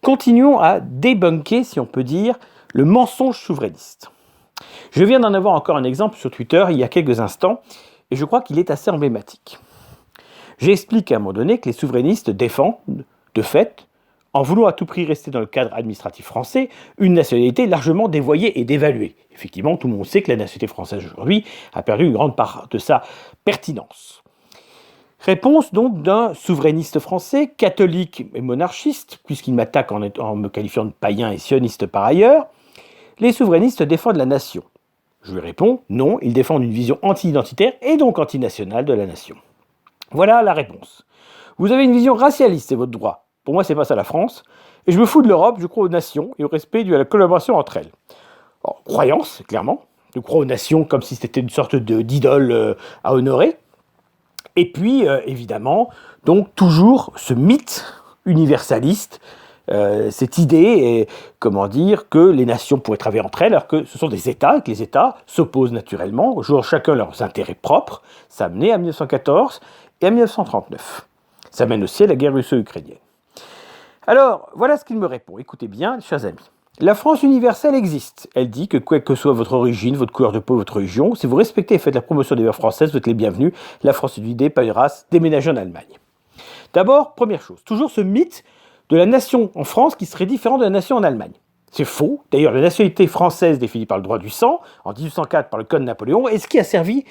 Continuons à débunker, si on peut dire, le mensonge souverainiste. Je viens d'en avoir encore un exemple sur Twitter il y a quelques instants, et je crois qu'il est assez emblématique. J'explique à un moment donné que les souverainistes défendent, de fait, en voulant à tout prix rester dans le cadre administratif français, une nationalité largement dévoyée et dévaluée. Effectivement, tout le monde sait que la nationalité française aujourd'hui a perdu une grande part de sa pertinence. Réponse donc d'un souverainiste français, catholique et monarchiste, puisqu'il m'attaque en me qualifiant de païen et sioniste par ailleurs. Les souverainistes défendent la nation. Je lui réponds, non, ils défendent une vision anti-identitaire et donc anti-nationale de la nation. Voilà la réponse. Vous avez une vision racialiste, c'est votre droit. Pour moi, c'est pas ça la France. Et je me fous de l'Europe, je crois aux nations et au respect dû à la collaboration entre elles. Alors, croyance, clairement. Je crois aux nations comme si c'était une sorte d'idole à honorer. Et puis, évidemment, donc toujours ce mythe universaliste, cette idée, que les nations pourraient travailler entre elles, alors que ce sont des États, et que les États s'opposent naturellement, jouant chacun leurs intérêts propres. Ça a mené à 1914 et à 1939. Ça mène aussi à la guerre russo-ukrainienne. Alors, voilà ce qu'il me répond. Écoutez bien, chers amis. La France universelle existe. Elle dit que quelle que soit votre origine, votre couleur de peau, votre religion, si vous respectez et faites la promotion des valeurs françaises, vous êtes les bienvenus. La France est une idée, pas une race. Déménagez en Allemagne. D'abord, première chose, toujours ce mythe de la nation en France qui serait différente de la nation en Allemagne. C'est faux. D'ailleurs, la nationalité française définie par le droit du sang, en 1804 par le Code Napoléon, est ce qui a servi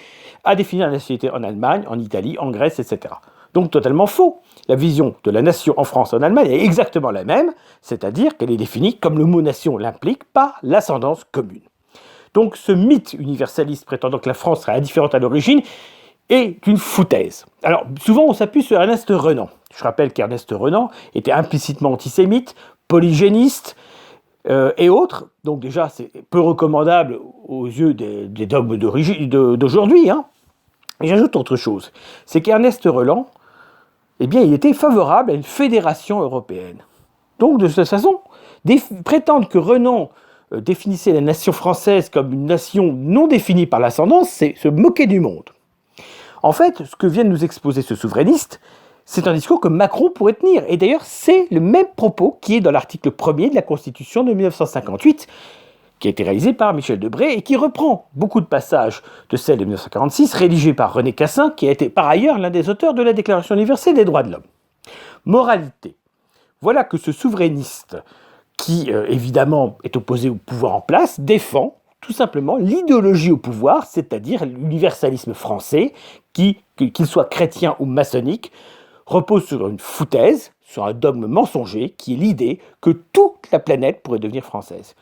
à définir la nationalité en Allemagne, en Italie, en Grèce, etc. Donc totalement faux. La vision de la nation en France et en Allemagne est exactement la même, c'est-à-dire qu'elle est définie, comme le mot nation l'implique, par l'ascendance commune. Donc ce mythe universaliste prétendant que la France serait indifférente à l'origine est une foutaise. Alors souvent on s'appuie sur Ernest Renan. Je rappelle qu'Ernest Renan était implicitement antisémite, polygéniste et autres. Donc déjà c'est peu recommandable aux yeux des dogmes d'aujourd'hui. Et j'ajoute autre chose, c'est qu'Ernest Renan, il était favorable à une fédération européenne. Donc, de cette façon, prétendre que Renan définissait la nation française comme une nation non définie par l'ascendance, c'est se moquer du monde. En fait, ce que vient de nous exposer ce souverainiste, c'est un discours que Macron pourrait tenir. Et d'ailleurs, c'est le même propos qui est dans l'article 1er de la Constitution de 1958, qui a été réalisé par Michel Debré et qui reprend beaucoup de passages de celle de 1946, rédigée par René Cassin, qui a été par ailleurs l'un des auteurs de la Déclaration universelle des droits de l'homme. Moralité. Voilà que ce souverainiste, qui évidemment est opposé au pouvoir en place, défend tout simplement l'idéologie au pouvoir, c'est-à-dire l'universalisme français, qu'il soit chrétien ou maçonnique, repose sur une foutaise, sur un dogme mensonger, qui est l'idée que toute la planète pourrait devenir française.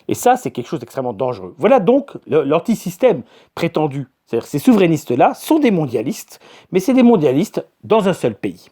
Et ça, c'est quelque chose d'extrêmement dangereux. Voilà donc l'antisystème prétendu. C'est-à-dire que ces souverainistes-là sont des mondialistes, mais c'est des mondialistes dans un seul pays.